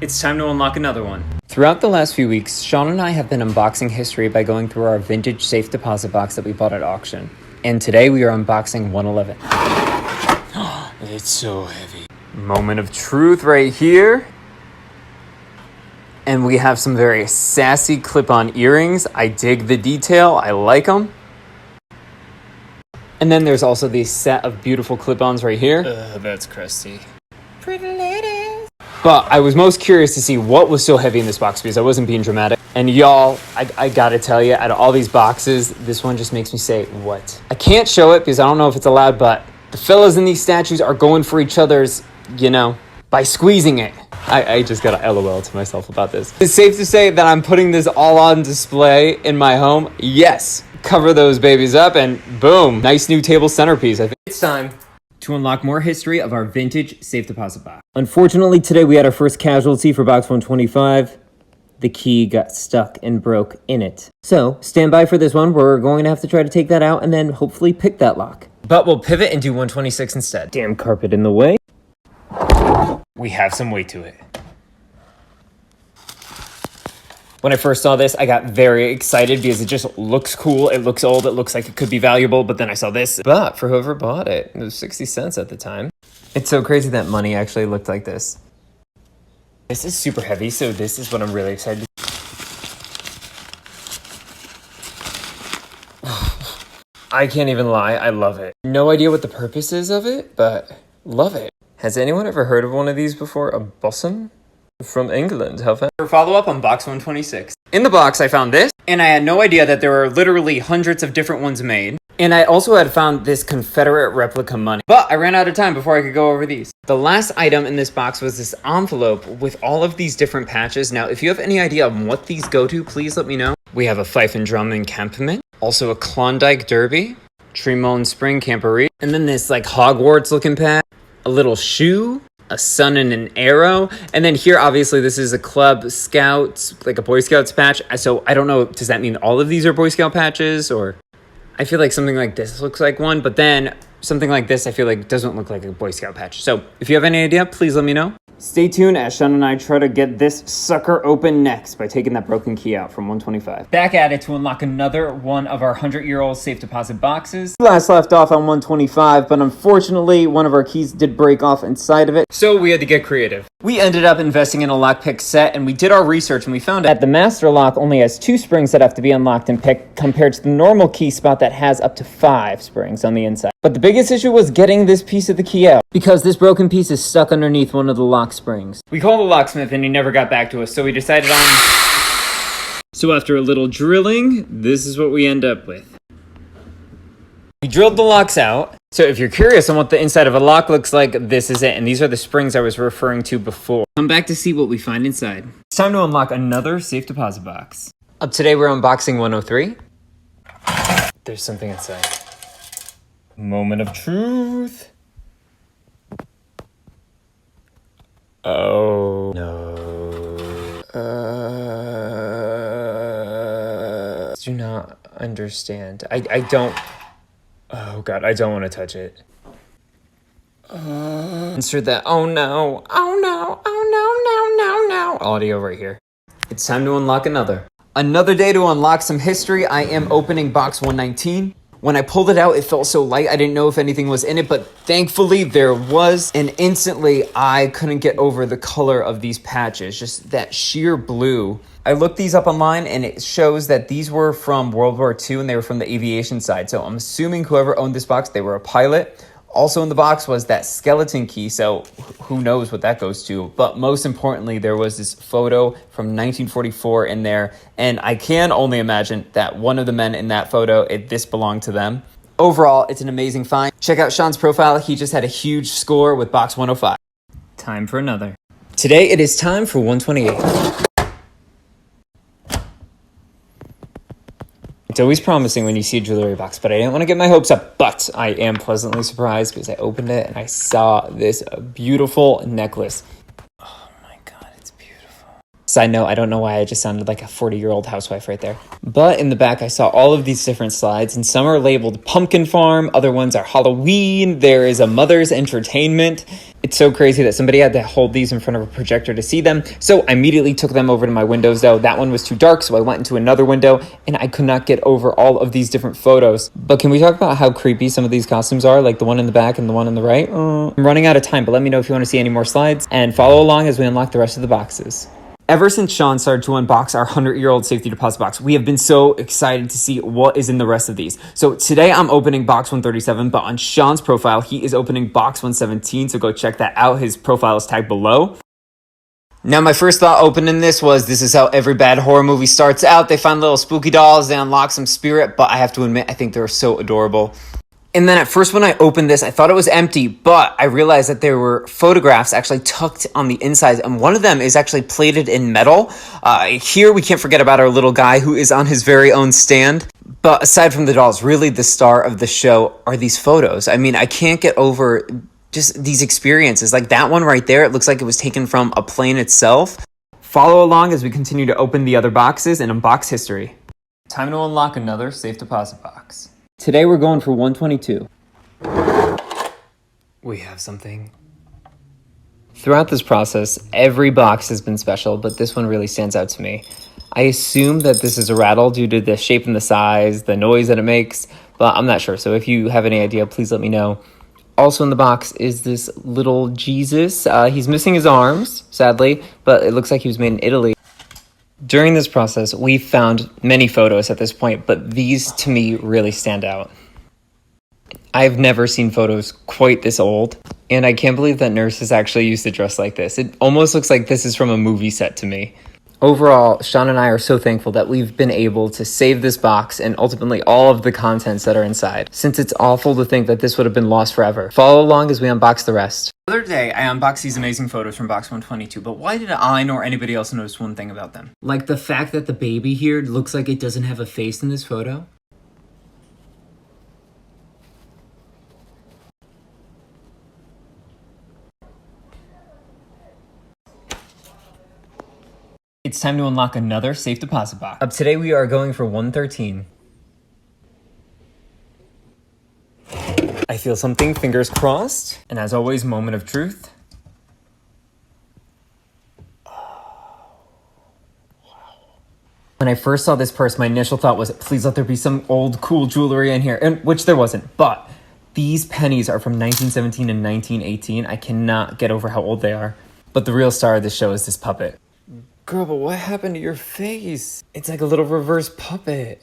It's time to unlock another one. Throughout the last few weeks, Sean and I have been unboxing history by going through our vintage safe deposit box that we bought at auction. And today we are unboxing 111. It's so heavy. Moment of truth right here. And we have some very sassy clip-on earrings. I dig the detail. I like them. And then there's also the set of beautiful clip-ons right here. That's crusty. Pretty ladies. But I was most curious to see what was so heavy in this box because I wasn't being dramatic. And y'all, I gotta tell you, out of all these boxes, this one just makes me say, what? I can't show it because I don't know if it's allowed, but the fellas in these statues are going for each other's, by squeezing it. I just got a LOL to myself about this. It's safe to say that I'm putting this all on display in my home. Yes. Cover those babies up and boom. Nice new table centerpiece. I think it's time to unlock more history of our vintage safe deposit box. Unfortunately, today we had our first casualty for box 125. The key got stuck and broke in it. So stand by for this one. We're going to have to try to take that out and then hopefully pick that lock. But we'll pivot and do 126 instead. Damn carpet in the way. We have some weight to it. When I first saw this, I got very excited because it just looks cool. It looks old. It looks like it could be valuable. But then I saw this. But for whoever bought it, it was 60 cents at the time. It's so crazy that money actually looked like this. This is super heavy, so this is what I'm really excited to I can't even lie. I love it. No idea what the purpose is of it, but love it. Has anyone ever heard of one of these before? A bosun? From England, how fun. For follow-up on box 126. In the box, I found this, and I had no idea that there were literally hundreds of different ones made. And I also had found this Confederate replica money. But I ran out of time before I could go over these. The last item in this box was this envelope with all of these different patches. Now, if you have any idea on what these go to, please let me know. We have a fife and drum encampment, also a Klondike Derby, Tremont Spring Camporee, and then this like Hogwarts looking patch, a little shoe, a sun and an arrow, and then here obviously this is a Club Scouts, like a Boy Scouts patch. So I don't know, does that mean all of these are Boy Scout patches, or I feel like something like this looks like one, but then something like this I feel like doesn't look like a Boy Scout patch. So if you have any idea, please let me know. Stay tuned as Sean and I try to get this sucker open next by taking that broken key out from 125. Back at it to unlock another one of our 100-year-old safe deposit boxes. Last left off on 125, but unfortunately one of our keys did break off inside of it, so we had to get creative. We ended up investing in a lockpick set, and we did our research and we found that the master lock only has 2 springs that have to be unlocked and picked compared to the normal key spot that has up to 5 springs on the inside. But the biggest issue was getting this piece of the key out because this broken piece is stuck underneath one of the lock springs. We called the locksmith and he never got back to us, so we decided on... So after a little drilling, this is what we end up with. We drilled the locks out. So if you're curious on what the inside of a lock looks like, this is it. And these are the springs I was referring to before. Come back to see what we find inside. It's time to unlock another safe deposit box. Up today, we're unboxing 103. There's something inside. Moment of truth. Oh no. Do not understand. I don't. Oh god, I don't want to touch it. Insert that. Oh no. Oh no. Oh no. No. No. No. Audio right here. It's time to unlock another. Another day to unlock some history. I am opening box 119. When I pulled it out, it felt so light. I didn't know if anything was in it, but thankfully there was. And instantly, I couldn't get over the color of these patches, just that sheer blue. I looked these up online, and it shows that these were from World War II, and they were from the aviation side. So I'm assuming whoever owned this box, they were a pilot. Also in the box was that skeleton key, so who knows what that goes to. But most importantly, there was this photo from 1944 in there, and I can only imagine that one of the men in that photo, this belonged to them. Overall, it's an amazing find. Check out Sean's profile. He just had a huge score with box 105. Time for another. Today, it is time for 128. It's always promising when you see a jewelry box, but I didn't want to get my hopes up. But I am pleasantly surprised because I opened it and I saw this beautiful necklace. Oh my god, it's beautiful. Side note, I don't know why I just sounded like a 40-year-old housewife right there. But in the back, I saw all of these different slides, and some are labeled Pumpkin Farm, other ones are Halloween, there is a Mother's Entertainment. It's so crazy that somebody had to hold these in front of a projector to see them. So I immediately took them over to my windows though. That one was too dark, so I went into another window and I could not get over all of these different photos. But can we talk about how creepy some of these costumes are? Like the one in the back and the one on the right? I'm running out of time, but let me know if you want to see any more slides and follow along as we unlock the rest of the boxes. Ever since Sean started to unbox our 100-year-old safety deposit box, we have been so excited to see what is in the rest of these. So today I'm opening box 137, but on Sean's profile, he is opening box 117. So go check that out. His profile is tagged below. Now, my first thought opening this is how every bad horror movie starts out. They find little spooky dolls, they unlock some spirit, but I have to admit, I think they're so adorable. And then at first when I opened this, I thought it was empty, but I realized that there were photographs actually tucked on the inside, and one of them is actually plated in metal. Here we can't forget about our little guy who is on his very own stand. But aside from the dolls, really the star of the show are these photos. I mean, I can't get over just these experiences. Like that one right there, it looks like it was taken from a plane itself. Follow along as we continue to open the other boxes and unbox history. Time to unlock another safe deposit box. Today we're going for 122. We have something. Throughout this process, every box has been special, but this one really stands out to me. I assume that this is a rattle due to the shape and the size, the noise that it makes, but I'm not sure. So if you have any idea, please let me know. Also in the box is this little Jesus. He's missing his arms, sadly, but it looks like he was made in Italy. During this process, we found many photos at this point, but these to me really stand out. I've never seen photos quite this old, and I can't believe that nurses actually used to dress like this. It almost looks like this is from a movie set to me. Overall, Sean and I are so thankful that we've been able to save this box and ultimately all of the contents that are inside, since it's awful to think that this would have been lost forever. Follow along as we unbox the rest. The other day, I unboxed these amazing photos from box 122, but why did I nor anybody else notice one thing about them? Like the fact that the baby here looks like it doesn't have a face in this photo? It's time to unlock another safe deposit box. Up today we are going for 113. I feel something, fingers crossed. And as always, moment of truth. When I first saw this purse, my initial thought was, please let there be some old cool jewelry in here, and which there wasn't. But these pennies are from 1917 and 1918. I cannot get over how old they are. But the real star of this show is this puppet. Girl, but what happened to your face? It's like a little reverse puppet.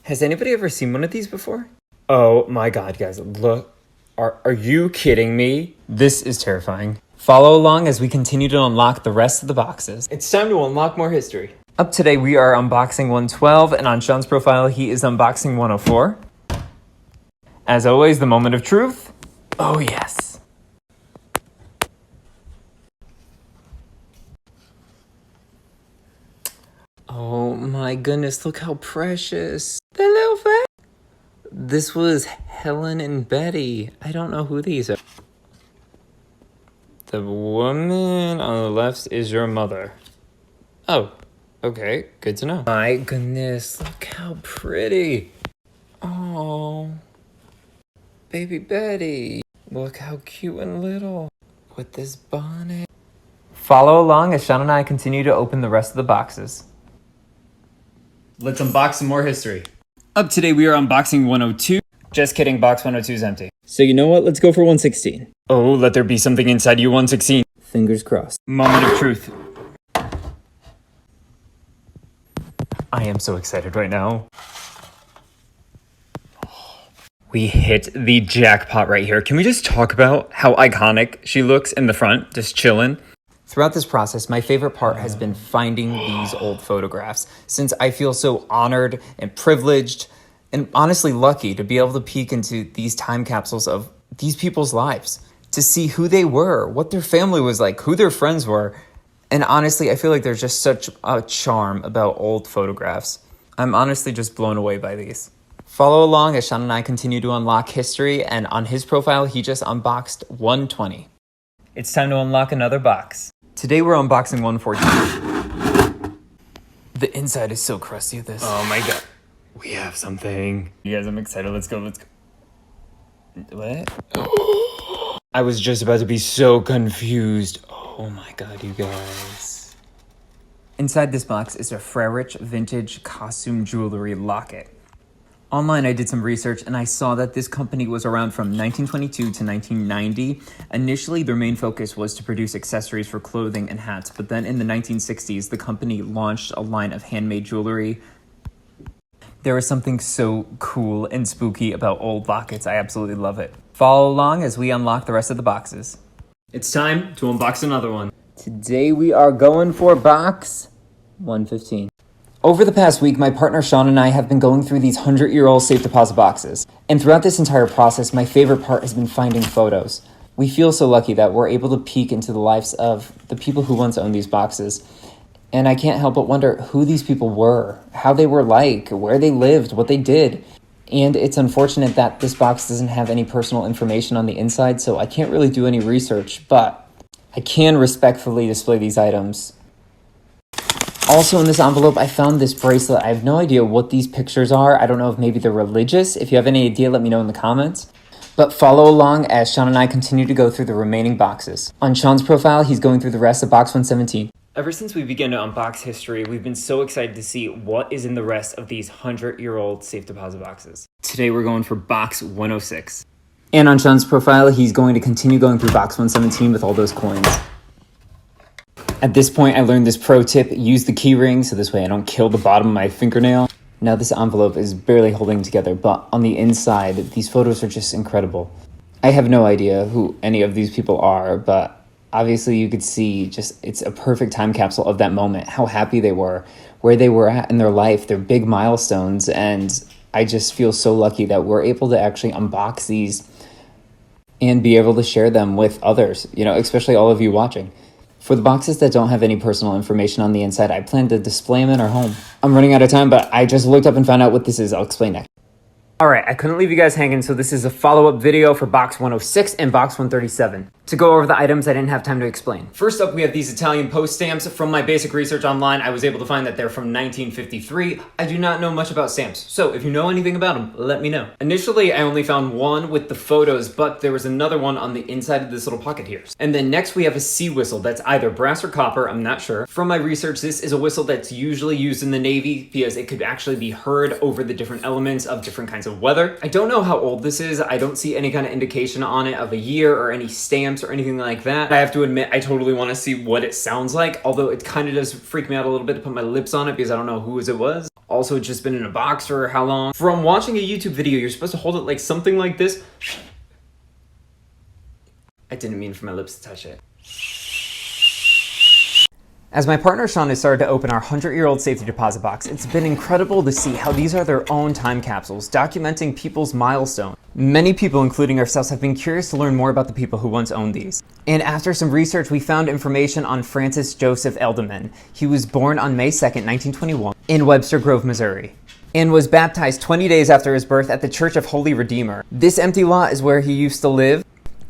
Has anybody ever seen one of these before? Oh my god, guys, look. Are you kidding me? This is terrifying. Follow along as we continue to unlock the rest of the boxes. It's time to unlock more history. Up today, we are unboxing 112, and on Sean's profile, he is unboxing 104. As always, the moment of truth. Oh yes. Oh my goodness, look how precious. That little fat. This was Helen and Betty. I don't know who these are. The woman on the left is your mother. Oh, okay, good to know. My goodness, look how pretty. Oh, baby Betty. Look how cute and little with this bonnet. Follow along as Sean and I continue to open the rest of the boxes. Let's unbox some more history. Up today, we are unboxing 102. Just kidding, box 102 is empty. So you know what? Let's go for 116. Oh, let there be something inside you, 116. Fingers crossed. Moment of truth. I am so excited right now. We hit the jackpot right here. Can we just talk about how iconic she looks in the front, just chilling? Throughout this process, my favorite part has been finding these old photographs, since I feel so honored and privileged and honestly lucky to be able to peek into these time capsules of these people's lives, to see who they were, what their family was like, who their friends were. And honestly, I feel like there's just such a charm about old photographs. I'm honestly just blown away by these. Follow along as Sean and I continue to unlock history, and on his profile, he just unboxed 120. It's time to unlock another box. Today we're unboxing 114. The inside is so crusty with this. Oh my god. We have something. You guys, I'm excited. Let's go. What? I was just about to be so confused. Oh my god, you guys. Inside this box is a Frerich vintage costume jewelry locket. Online, I did some research and I saw that this company was around from 1922 to 1990. Initially, their main focus was to produce accessories for clothing and hats, but then in the 1960s, the company launched a line of handmade jewelry. There is something so cool and spooky about old lockets. I absolutely love it. Follow along as we unlock the rest of the boxes. It's time to unbox another one. Today we are going for box 115. Over the past week, my partner Sean and I have been going through these 100-year-old safe deposit boxes. And throughout this entire process, my favorite part has been finding photos. We feel so lucky that we're able to peek into the lives of the people who once owned these boxes. And I can't help but wonder who these people were, how they were like, where they lived, what they did. And it's unfortunate that this box doesn't have any personal information on the inside, so I can't really do any research, but I can respectfully display these items. Also in this envelope, I found this bracelet. I have no idea what these pictures are. I don't know if maybe they're religious. If you have any idea, let me know in the comments. But follow along as Sean and I continue to go through the remaining boxes. On Sean's profile, he's going through the rest of box 117. Ever since we began to unbox history, we've been so excited to see what is in the rest of these 100-year-old safe deposit boxes. Today we're going for box 106. And on Sean's profile, he's going to continue going through box 117 with all those coins. At this point, I learned this pro tip: use the key ring so this way I don't kill the bottom of my fingernail. Now this envelope is barely holding together, but on the inside, these photos are just incredible. I have no idea who any of these people are, but obviously you could see it's a perfect time capsule of that moment, how happy they were, where they were at in their life, their big milestones, and I just feel so lucky that we're able to actually unbox these and be able to share them with others, especially all of you watching. For the boxes that don't have any personal information on the inside, I plan to display them in our home. I'm running out of time, but I just looked up and found out what this is. I'll explain next. Alright, I couldn't leave you guys hanging, so this is a follow-up video for box 106 and box 137. To go over the items I didn't have time to explain. First up, we have these Italian post stamps. From my basic research online, I was able to find that they're from 1953. I do not know much about stamps, so if you know anything about them, let me know. Initially, I only found one with the photos, but there was another one on the inside of this little pocket here. And then next we have a sea whistle that's either brass or copper, I'm not sure. From my research, this is a whistle that's usually used in the Navy because it could actually be heard over the different elements of different kinds of weather. I don't know how old this is. I don't see any kind of indication on it of a year or any stamps or anything like that. I have to admit, I totally want to see what it sounds like, although it kind of does freak me out a little bit to put my lips on it because I don't know whose it was. Also, it's just been in a box for how long. From watching a YouTube video, you're supposed to hold it like something like this. I didn't mean for my lips to touch it. As my partner Sean has started to open our 100-year-old safety deposit box, it's been incredible to see how these are their own time capsules, documenting people's milestones. Many people, including ourselves, have been curious to learn more about the people who once owned these. And after some research, we found information on Francis Joseph Elderman. He was born on May 2nd, 1921, in Webster Grove, Missouri, and was baptized 20 days after his birth at the Church of Holy Redeemer. This empty lot is where he used to live.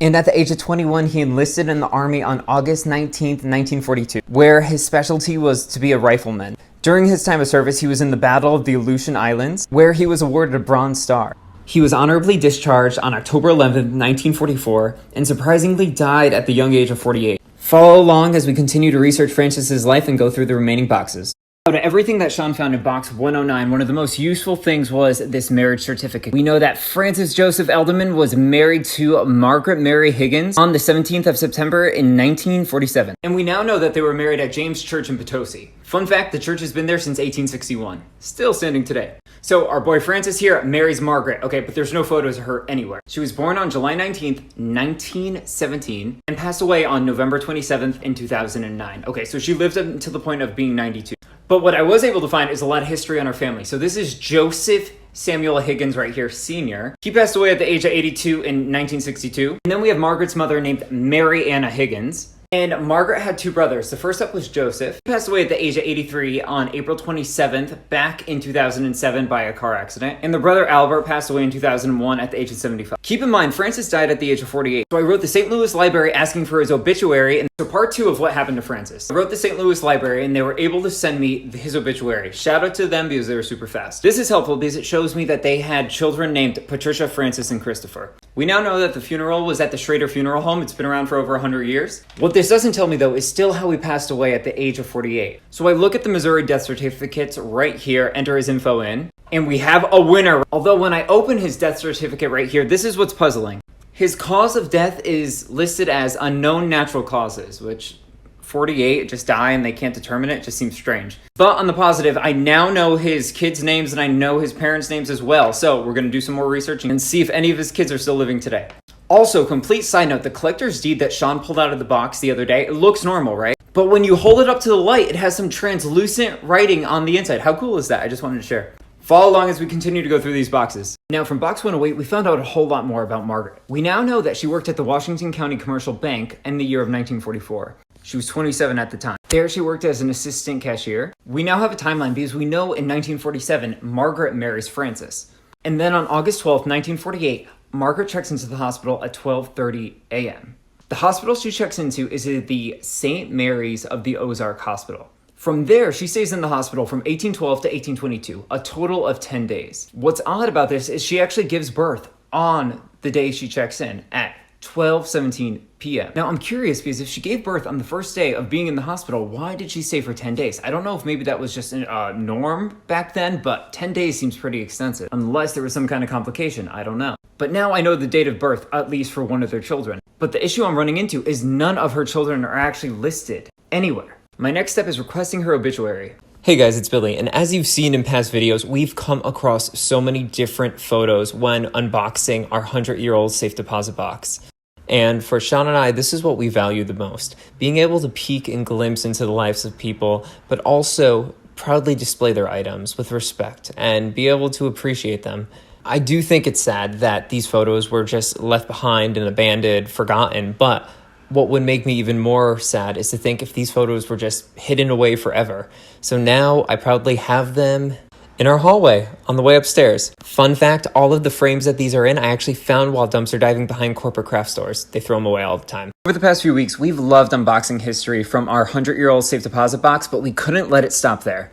And at the age of 21, he enlisted in the Army on August 19th, 1942, where his specialty was to be a rifleman. During his time of service, he was in the Battle of the Aleutian Islands, where he was awarded a Bronze Star. He was honorably discharged on October 11th, 1944, and surprisingly died at the young age of 48. Follow along as we continue to research Francis's life and go through the remaining boxes. Out of everything that Sean found in box 109, one of the most useful things was this marriage certificate. We know that Francis Joseph Elderman was married to Margaret Mary Higgins on the 17th of September in 1947. And we now know that they were married at James Church in Potosi. Fun fact, the church has been there since 1861. Still standing today. So our boy Francis here marries Margaret, okay, but there's no photos of her anywhere. She was born on July 19th, 1917, and passed away on November 27th in 2009. Okay, so she lived up until the point of being 92. But what I was able to find is a lot of history on her family. So this is Joseph Samuel Higgins right here, Sr. He passed away at the age of 82 in 1962. And then we have Margaret's mother named Mary Anna Higgins. And Margaret had two brothers. The first up was Joseph. He passed away at the age of 83 on April 27th, back in 2007 by a car accident. And the brother Albert passed away in 2001 at the age of 75. Keep in mind, Francis died at the age of 48. So I wrote the St. Louis Library asking for his obituary. And so part 2 of what happened to Francis. I wrote the St. Louis Library and they were able to send me his obituary. Shout out to them because they were super fast. This is helpful because it shows me that they had children named Patricia, Francis, and Christopher. We now know that the funeral was at the Schrader Funeral Home. It's been around for over 100 years. What this doesn't tell me, though, is still how he passed away at the age of 48. So I look at the Missouri death certificates right here, enter his info in, and we have a winner. Although when I open his death certificate right here, this is what's puzzling. His cause of death is listed as unknown natural causes, which 48 just die and they can't determine it. Just seems strange. But on the positive, I now know his kids' names and I know his parents' names as well. So we're going to do some more research and see if any of his kids are still living today. Also, complete side note, the collector's deed that Sean pulled out of the box the other day, it looks normal, right? But when you hold it up to the light, it has some translucent writing on the inside. How cool is that? I just wanted to share. Follow along as we continue to go through these boxes. Now, from box 108, we found out a whole lot more about Margaret. We now know that she worked at the Washington County Commercial Bank in the year of 1944. She was 27 at the time. There, she worked as an assistant cashier. We now have a timeline because we know in 1947, Margaret marries Francis. And then on August 12th, 1948, Margaret checks into the hospital at 12:30 a.m. The hospital she checks into is the St. Mary's of the Ozark Hospital. From there, she stays in the hospital from 1812 to 1822, a total of 10 days. What's odd about this is she actually gives birth on the day she checks in at 12:17 p.m. Now, I'm curious because if she gave birth on the first day of being in the hospital, why did she stay for 10 days? I don't know if maybe that was just a norm back then, but 10 days seems pretty extensive, unless there was some kind of complication. I don't know. But now I know the date of birth, at least for one of their children. But the issue I'm running into is none of her children are actually listed anywhere. My next step is requesting her obituary. Hey guys, it's Billy, and as you've seen in past videos, we've come across so many different photos when unboxing our 100-year-old safe deposit box. And for Sean and I, this is what we value the most. Being able to peek and glimpse into the lives of people, but also proudly display their items with respect and be able to appreciate them. I do think it's sad that these photos were just left behind and abandoned, forgotten, but what would make me even more sad is to think if these photos were just hidden away forever. So now I proudly have them in our hallway on the way upstairs. Fun fact, all of the frames that these are in, I actually found while dumpster diving behind corporate craft stores. They throw them away all the time. Over the past few weeks, we've loved unboxing history from our 100-year-old safe deposit box, but we couldn't let it stop there.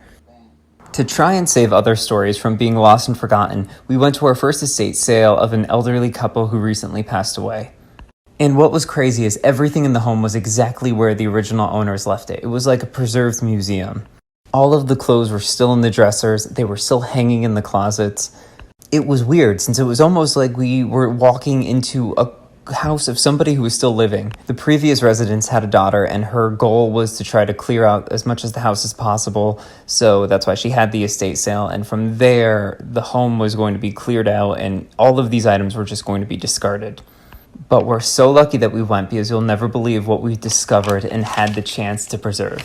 To try and save other stories from being lost and forgotten, we went to our first estate sale of an elderly couple who recently passed away. And what was crazy is everything in the home was exactly where the original owners left it. It was like a preserved museum. All of the clothes were still in the dressers. They were still hanging in the closets. It was weird since it was almost like we were walking into a house of somebody who was still living. The previous residents had a daughter and her goal was to try to clear out as much of the house as possible. So that's why she had the estate sale. And from there, the home was going to be cleared out and all of these items were just going to be discarded. But we're so lucky that we went because you'll never believe what we discovered and had the chance to preserve.